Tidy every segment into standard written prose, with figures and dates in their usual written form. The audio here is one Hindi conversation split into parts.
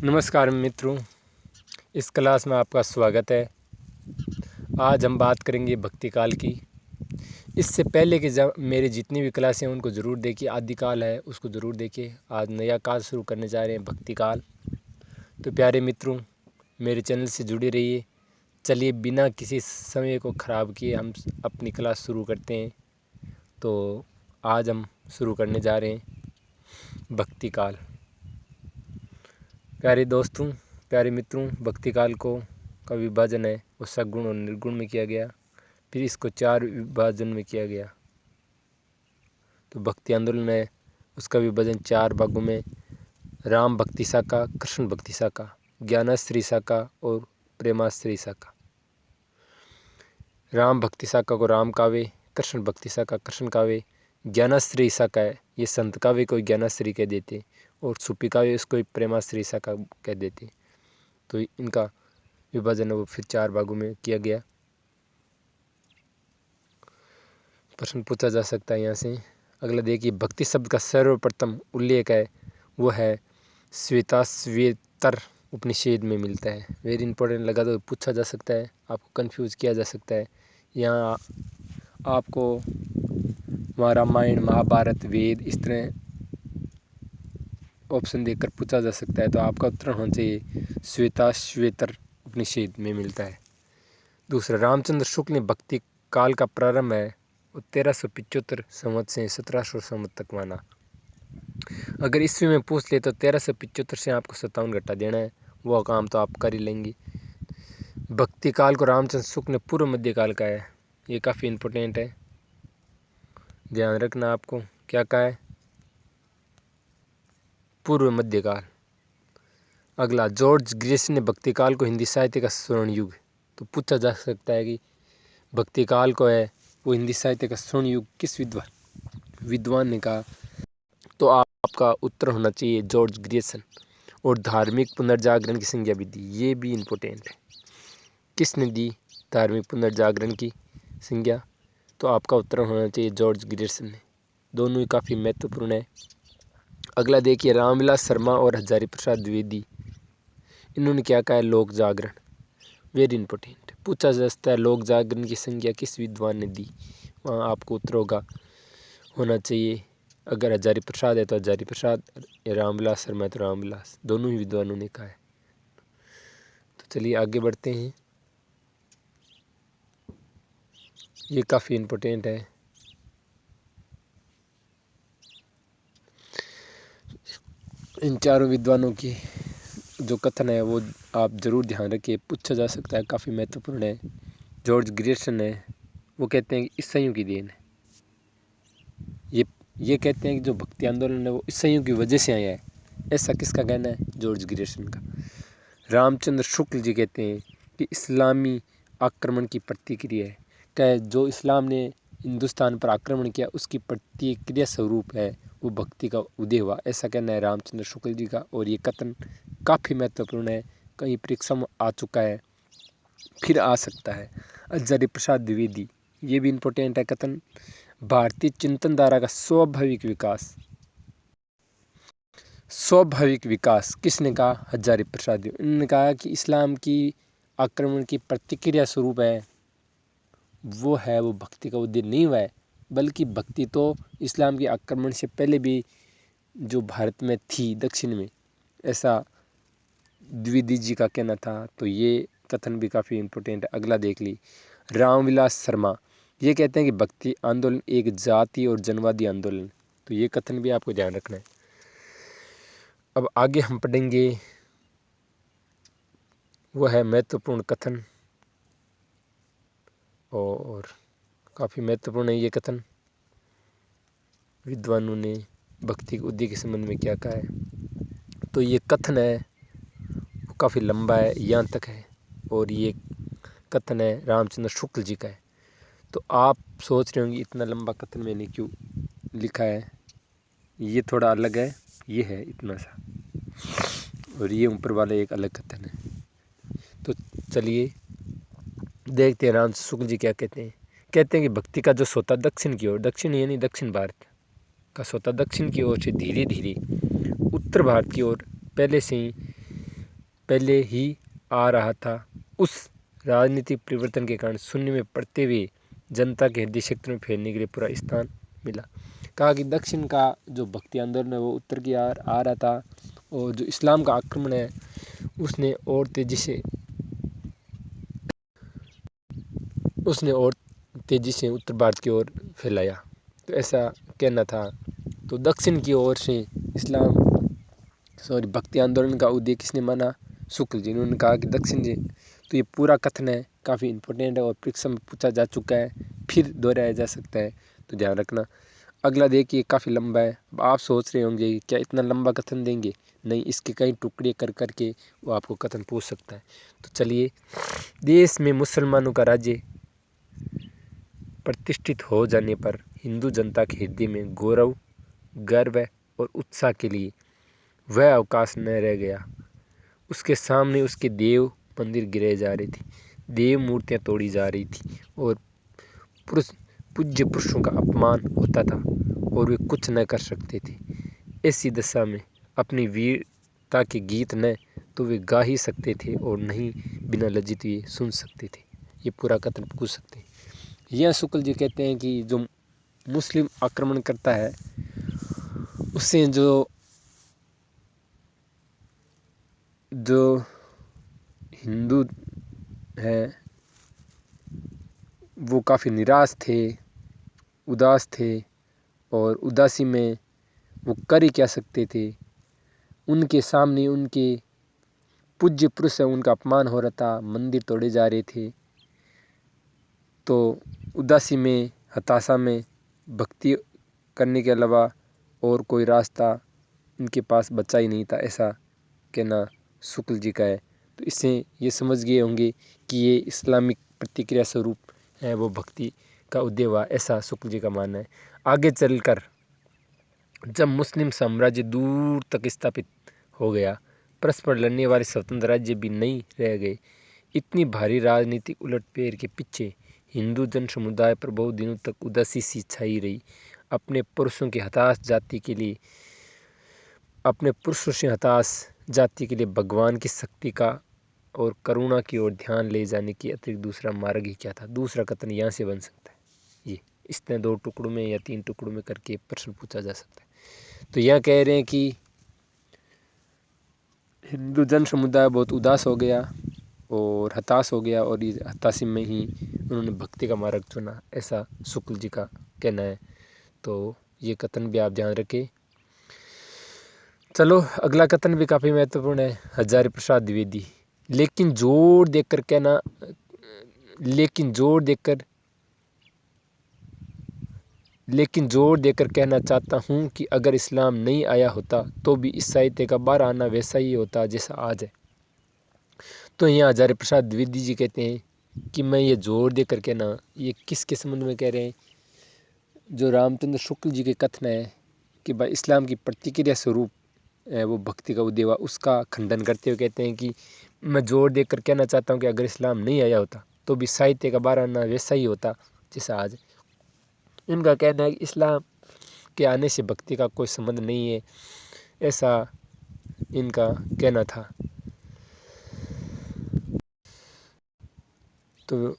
नमस्कार मित्रों, इस क्लास में आपका स्वागत है। आज हम बात करेंगे भक्ति काल की। इससे पहले कि जब मेरी जितनी भी क्लासें हैं उनको ज़रूर देखिए। आदिकाल है उसको ज़रूर देखिए। आज नया काल शुरू करने जा रहे हैं, भक्ति काल। तो प्यारे मित्रों, मेरे चैनल से जुड़े रहिए। चलिए बिना किसी समय को ख़राब किए हम अपनी क्लास शुरू करते हैं। तो आज हम शुरू करने जा रहे हैं भक्ति काल। प्यारे दोस्तों, प्यारे मित्रों, भक्ति काल का विभाजन है वो सगुण और निर्गुण में किया गया। फिर इसको 4 विभाजन में किया गया। तो भक्ति आंदोलन है उसका विभाजन 4 भागों में, राम भक्ति शाखा, कृष्ण भक्ति शाखा, ज्ञानाश्रय शाखा और प्रेमाश्रय शाखा। राम भक्ति शाखा को राम काव्य, कृष्ण भक्ति शाखा कृष्ण काव्य, ज्ञानाश्रय शाखा है ये संत काव्य को ज्ञानाश्रय कह देते और सूफी काव्य इसको प्रेमाश्रय शाखा कह देते। तो इनका विभाजन है वो फिर 4 भागों में किया गया। प्रश्न पूछा जा सकता है यहाँ से। अगला देखिए, भक्ति शब्द का सर्वप्रथम उल्लेख है वो है श्वेताश्वेतर उपनिषद में मिलता है। वेरी इंपॉर्टेंट लगा तो पूछा जा सकता है, आपको कंफ्यूज किया जा सकता है। यहाँ आपको वहाँ रामायण, महाभारत, वेद इस तरह ऑप्शन देकर पूछा जा सकता है। तो आपका उत्तर होना चाहिए श्वेताश्वेतर उपनिषद में मिलता है। दूसरा, रामचंद्र शुक्ल ने भक्ति काल का प्रारंभ है वो 1375 संवत से 1700 संवत तक माना। अगर ईस्वी में पूछ ले तो 1375 से आपको 57 घटा देना है, वो काम तो आप कर ही लेंगे। भक्ति काल को रामचंद्र शुक्ल ने पूर्व मध्य काल का है, ये काफ़ी इम्पोर्टेंट है, ध्यान रखना। आपको क्या कहा है? पूर्व मध्य काल। अगला, जॉर्ज ग्रेसन ने भक्ति काल को हिंदी साहित्य का स्वर्ण युग, तो पूछा जा सकता है कि भक्ति काल को है वो हिंदी साहित्य का स्वर्ण युग किस विद्वान ने कहा। तो आपका उत्तर होना चाहिए जॉर्ज ग्रेसन। और धार्मिक पुनर्जागरण की संज्ञा भी दी, ये भी इम्पोर्टेंट है। किसने दी धार्मिक पुनर्जागरण की संज्ञा? तो आपका उत्तर होना चाहिए जॉर्ज ग्रेसन ने। दोनों ही काफ़ी महत्वपूर्ण है। अगला देखिए, रामविलास शर्मा और हजारी प्रसाद द्विवेदी, इन्होंने क्या कहा है? लोक जागरण। वेरी इंपॉर्टेंट, पूछा जा सकता है लोक जागरण की संज्ञा किस विद्वान ने दी। वहाँ आपको उत्तर होना चाहिए, अगर हजारी प्रसाद है तो हजारी प्रसाद, या रामविलास शर्मा है तो रामविलास, दोनों ही विद्वानों ने कहा है। तो चलिए आगे बढ़ते हैं, ये काफ़ी इम्पोर्टेंट है। इन चारों विद्वानों की जो कथन है वो आप ज़रूर ध्यान रखिए, पूछा जा सकता है, काफ़ी महत्वपूर्ण है। जॉर्ज ग्रेसन है वो कहते हैं कि ईसाइयों की देन है। ये कहते हैं कि जो भक्ति आंदोलन है वो ईसाइयों की वजह से आया है। ऐसा किसका कहना है? जॉर्ज ग्रेसन का। रामचंद्र शुक्ल जी कहते हैं कि इस्लामी आक्रमण की प्रतिक्रिया है। क्या जो इस्लाम ने हिंदुस्तान पर आक्रमण किया उसकी प्रतिक्रिया स्वरूप है वो भक्ति का उदय हुआ, ऐसा कहना है रामचंद्र शुक्ल जी का। और ये कथन काफ़ी महत्वपूर्ण है, कहीं परीक्षा में आ चुका है, फिर आ सकता है। हजारी प्रसाद द्विवेदी, ये भी इम्पोर्टेंट है कथन। भारतीय चिंतन धारा का स्वाभाविक विकास किसने कहा? हजारी प्रसाद द्विवेदी। इन्होंने कहा कि इस्लाम की आक्रमण की प्रतिक्रिया स्वरूप है वो भक्ति का उदय नहीं हुआ है, बल्कि भक्ति तो इस्लाम के आक्रमण से पहले भी जो भारत में थी, दक्षिण में, ऐसा द्विवेदी जी का कहना था। तो ये कथन भी काफ़ी इम्पोर्टेंट है। अगला देख ली, रामविलास शर्मा, ये कहते हैं कि भक्ति आंदोलन एक जाति और जनवादी आंदोलन। तो ये कथन भी आपको ध्यान रखना है। अब आगे हम पढ़ेंगे वो है महत्वपूर्ण कथन, और काफ़ी महत्वपूर्ण है ये कथन। विद्वानों ने भक्ति के उदय के संबंध में क्या कहा है। तो ये कथन है वो काफ़ी लंबा है, यहाँ तक है, और ये कथन है रामचंद्र शुक्ल जी का है। तो आप सोच रहे होंगे इतना लंबा कथन मैंने क्यों लिखा है, ये थोड़ा अलग है, ये है इतना सा, और ये ऊपर वाला एक अलग कथन है। तो चलिए देखते हैं रामचंद्र शुक्ल जी क्या कहते हैं। कहते हैं कि भक्ति का जो सोता दक्षिण की ओर, दक्षिण यानी दक्षिण भारत का सोता दक्षिण की ओर से धीरे धीरे उत्तर भारत की ओर पहले से ही पहले ही आ रहा था। उस राजनीतिक परिवर्तन के कारण शून्य में पड़ते हुए जनता के हृदय क्षेत्र में फैलने के लिए पूरा स्थान मिला। कहा कि दक्षिण का जो भक्ति आंदोलन है वो उत्तर की ओर आ रहा था, और जो इस्लाम का आक्रमण है उसने और तेज़ी से उत्तर भारत की ओर फैलाया। तो ऐसा कहना था। तो दक्षिण की ओर से भक्ति आंदोलन का उदय किसने माना? शुक्ल जी। उन्होंने कहा कि दक्षिण जी। तो ये पूरा कथन है, काफ़ी इंपॉर्टेंट है और परीक्षा में पूछा जा चुका है, फिर दोहराया जा सकता है, तो ध्यान रखना। अगला देखिए, काफ़ी लंबा है। आप सोच रहे होंगे क्या इतना लंबा कथन देंगे? नहीं, इसके कई टुकड़े कर करके वो आपको कथन पूछ सकता है। तो चलिए, देश में मुसलमानों का राज्य प्रतिष्ठित हो जाने पर हिंदू जनता के हृदय में गौरव, गर्व और उत्साह के लिए वह अवकाश न रह गया। उसके सामने उसके देव मंदिर गिराए जा रहे थे, देव मूर्तियाँ तोड़ी जा रही थी और पूज्य पुरुषों का अपमान होता था और वे कुछ न कर सकते थे। ऐसी दशा में अपनी वीरता के गीत न तो वे गा ही सकते थे और नहीं बिना लज्जित हुए सुन सकते थे। ये पूरा कथन पूछ सकते हैं। यह शुक्ल जी कहते हैं कि जो मुस्लिम आक्रमण करता है उससे जो हिंदू हैं वो काफ़ी निराश थे, उदास थे, और उदासी में वो कर ही क्या सकते थे। उनके सामने उनके पूज्य पुरुष है, उनका अपमान हो रहा था, मंदिर तोड़े जा रहे थे। तो उदासी में, हताशा में भक्ति करने के अलावा और कोई रास्ता इनके पास बचा ही नहीं था, ऐसा कहना शुक्ल जी का है। तो इससे ये समझ गए होंगे कि ये इस्लामिक प्रतिक्रिया स्वरूप है, वो भक्ति का उदय हुआ, ऐसा शुक्ल जी का मानना है। आगे चलकर जब मुस्लिम साम्राज्य दूर तक स्थापित हो गया, परस्पर लड़ने वाले स्वतंत्र राज्य भी नहीं रह गए। इतनी भारी राजनीतिक उलटफेर के पीछे हिंदू जन समुदाय पर बहुत दिनों तक उदासी सी छाई रही। अपने पुरुषों से हताश जाति के लिए भगवान की शक्ति का और करुणा की ओर ध्यान ले जाने की अतिरिक्त दूसरा मार्ग ही क्या था? दूसरा कथन यहाँ से बन सकता है। ये इस तरह 2 टुकड़ों में या 3 टुकड़ों में करके प्रश्न पूछा जा सकता है। तो यह कह रहे हैं कि हिंदू जन समुदाय बहुत उदास हो गया और हताश हो गया, और इस हताशी में ही उन्होंने भक्ति का मार्ग चुना, ऐसा शुक्ल जी का कहना है। तो ये कथन भी आप ध्यान रखें। चलो, अगला कथन भी काफ़ी महत्वपूर्ण है, हजारी प्रसाद द्विवेदी। लेकिन जोर देकर कहना चाहता हूँ कि अगर इस्लाम नहीं आया होता तो भी इस साहित्य का बाहर आना वैसा ही होता जैसा आज है। तो यहाँ हजारी प्रसाद द्विवेदी जी कहते हैं कि मैं ये जोर देकर कहना, ये किसके संबंध में कह रहे हैं? जो रामचंद्र शुक्ल जी के कथन है कि भाई इस्लाम की प्रतिक्रिया स्वरूप वो भक्ति का उदय हुआ, उसका खंडन करते हुए कहते हैं कि मैं जोर देकर कहना चाहता हूँ कि अगर इस्लाम नहीं आया होता तो भी साहित्य का बाहर आना वैसा ही होता जैसा आज। इनका कहना है कि इस्लाम के आने से भक्ति का कोई संबंध नहीं है, ऐसा इनका कहना था। तो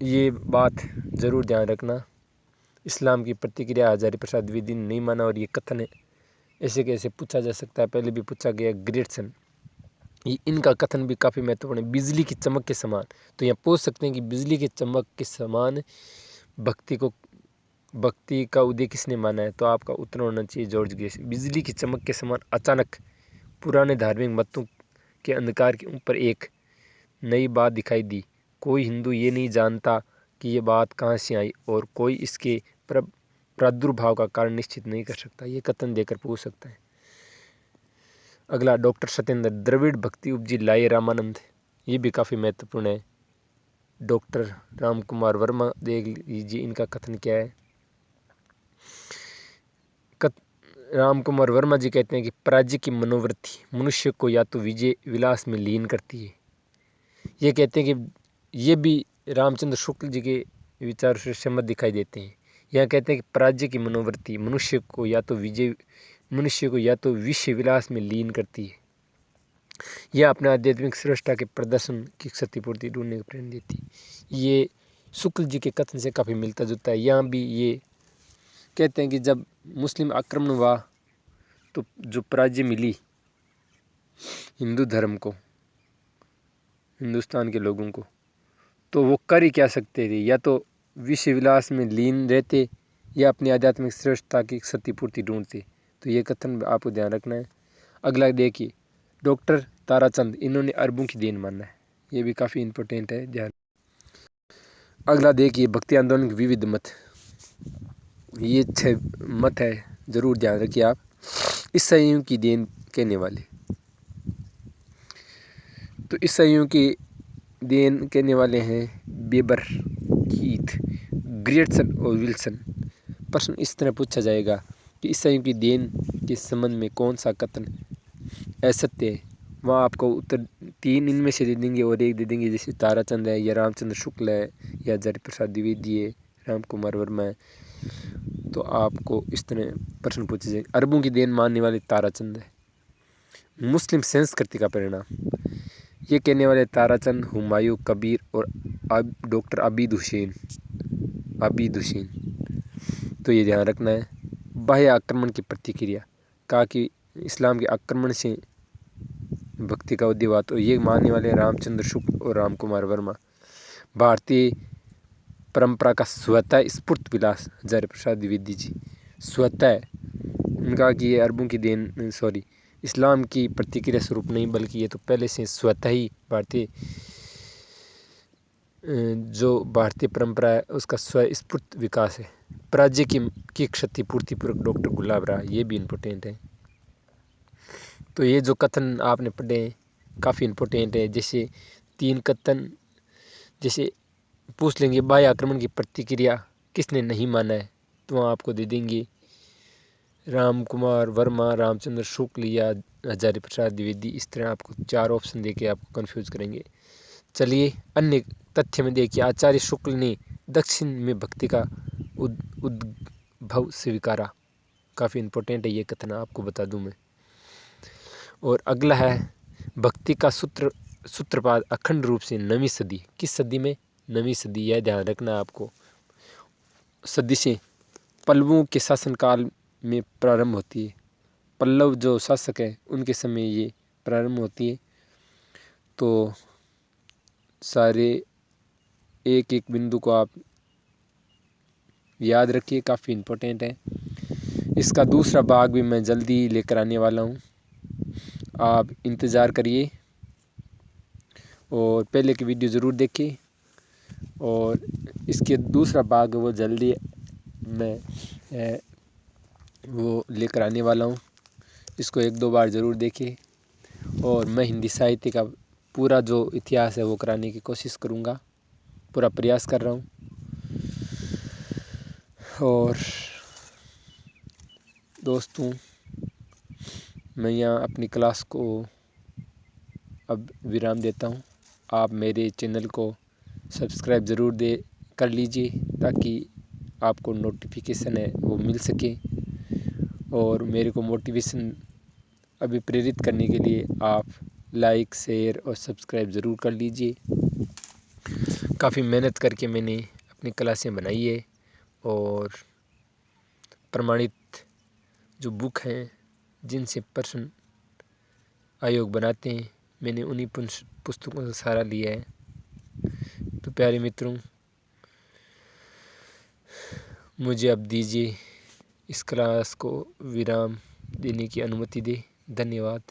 ये बात ज़रूर ध्यान रखना। इस्लाम की प्रतिक्रिया हजारी प्रसाद द्विवेदी ने नहीं माना, और ये कथन है ऐसे कैसे पूछा जा सकता है? पहले भी पूछा गया। ग्रेटसन, ये इनका कथन भी काफ़ी महत्वपूर्ण है, बिजली की चमक के समान। तो यहाँ पूछ सकते हैं कि बिजली की चमक के समान भक्ति का उदय किसने माना है? तो आपका उत्तर होना चाहिए जॉर्ज ग्रेस। बिजली की चमक के समान अचानक पुराने धार्मिक मतों के अंधकार के ऊपर एक नई बात दिखाई दी। कोई हिंदू ये नहीं जानता कि ये बात कहाँ से आई, और कोई इसके प्रादुर्भाव का कारण निश्चित नहीं कर सकता। ये कथन देकर पूछ सकता है। अगला, डॉक्टर सत्येंद्र, द्रविड़ भक्ति उपजी लाए रामानंद। ये भी काफ़ी महत्वपूर्ण है। डॉक्टर राम कुमार वर्मा देख लीजिए, इनका कथन क्या है। राम कुमार वर्मा जी कहते हैं कि पराजय की मनोवृत्ति मनुष्य को या तो विजय विलास में लीन करती है। ये कहते हैं कि ये भी रामचंद्र शुक्ल जी के विचार से सहमत दिखाई देते हैं। यह कहते हैं कि पराजय की मनोवृत्ति मनुष्य को या तो विषय विलास में लीन करती है, यह अपने आध्यात्मिक श्रेष्ठता के प्रदर्शन की क्षतिपूर्ति ढूंढने की प्रेरणा देती। ये शुक्ल जी के कथन से काफ़ी मिलता जुलता है। यहाँ भी ये कहते हैं कि जब मुस्लिम आक्रमण हुआ तो जो पराजय मिली हिंदू धर्म को, हिंदुस्तान के लोगों को, तो वो कर ही क्या सकते थे, या तो विषय विलास में लीन रहते या अपनी आध्यात्मिक श्रेष्ठता की क्षतिपूर्ति ढूंढते। तो ये कथन आपको ध्यान रखना है। अगला देखिए, डॉक्टर ताराचंद, इन्होंने अरबों की देन माना है, ये भी काफ़ी इम्पोर्टेंट है, ध्यान। अगला देखिए, भक्ति आंदोलन के विविध मत, ये 6 मत है, ज़रूर ध्यान रखिए आप। ईसाइयों की देन कहने वाले, तो ईसाइयों की देन कहने वाले हैं बेबर, कीथ, ग्रेटसन और विल्सन। प्रश्न इस तरह पूछा जाएगा कि ईसाइयों की देन के संबंध में कौन सा कथन असत्य है, वहाँ आपको उत्तर 3 इनमें से दे देंगे और 1 दे देंगे, जैसे ताराचंद है या रामचंद्र शुक्ल है या हजारी प्रसाद द्विवेदी है, राम कुमार वर्मा है। तो आपको इस तरह प्रश्न पूछे जाएंगे। अरबों की देन मानने वाले ताराचंद है। मुस्लिम संस्कृति का परिणाम, ये कहने वाले ताराचंद, हुमायूं कबीर और डॉक्टर आबिद हुसैन। तो ये ध्यान रखना है। बाह्य आक्रमण की प्रतिक्रिया, कहा कि इस्लाम के आक्रमण से भक्ति का उदय हुआ, तो ये मानने वाले रामचंद्र शुक्ल और राम कुमार वर्मा। भारतीय परंपरा का स्वतः स्फूर्त विलास, हजारी प्रसाद द्विवेदी जी। स्वतः, उनका कि ये अरबों की देन, इस्लाम की प्रतिक्रिया स्वरूप नहीं, बल्कि ये तो पहले से स्वतः ही भारतीय जो भारतीय परंपरा है उसका स्वस्फूर्त विकास है। पराजय की क्षतिपूर्ति पूर्वक, डॉक्टर गुलाब राय, ये भी इम्पोर्टेंट है। तो ये जो कथन आपने पढ़े हैं काफ़ी इम्पोर्टेंट है। जैसे 3 कथन, जैसे पूछ लेंगे बाह्य आक्रमण की प्रतिक्रिया किसने नहीं माना है, तो वहाँ आपको दे देंगे राम कुमार वर्मा, रामचंद्र शुक्ल या हजारी प्रसाद द्विवेदी। इस तरह आपको 4 ऑप्शन देके आपको कंफ्यूज करेंगे। चलिए अन्य तथ्य में देखिए, आचार्य शुक्ल ने दक्षिण में भक्ति का उद्भव स्वीकारा। काफ़ी इम्पोर्टेंट है ये कथन, आपको बता दूं मैं। और अगला है, भक्ति का सूत्रपात अखंड रूप से 9वीं सदी, किस सदी में, 9वीं सदी, यह ध्यान रखना आपको। सदी से पल्लवों के शासनकाल में प्रारंभ होती है। पल्लव जो शासक है उनके समय ये प्रारंभ होती है। तो सारे एक एक बिंदु को आप याद रखिए, काफ़ी इम्पोर्टेंट है। इसका दूसरा भाग भी मैं जल्दी लेकर आने वाला हूँ, आप इंतज़ार करिए और पहले की वीडियो ज़रूर देखिए। और इसके दूसरा भाग वो जल्दी मैं वो लेकर आने वाला हूँ, इसको 1-2 बार ज़रूर देखिए। और मैं हिंदी साहित्य का पूरा जो इतिहास है वो कराने की कोशिश करूँगा, पूरा प्रयास कर रहा हूँ। और दोस्तों, मैं यहाँ अपनी क्लास को अब विराम देता हूँ। आप मेरे चैनल को सब्सक्राइब ज़रूर कर लीजिए, ताकि आपको नोटिफिकेशन है वो मिल सके। और मेरे को मोटिवेशन अभी प्रेरित करने के लिए आप लाइक, शेयर और सब्सक्राइब ज़रूर कर लीजिए। काफ़ी मेहनत करके मैंने अपनी क्लासें बनाई है, और प्रमाणित जो बुक हैं जिनसे प्रश्न आयोग बनाते हैं, मैंने उन्हीं पुस्तकों से सहारा लिया है। तो प्यारे मित्रों, मुझे अब दीजिए इस क्लास को विराम देने की अनुमति दे। धन्यवाद।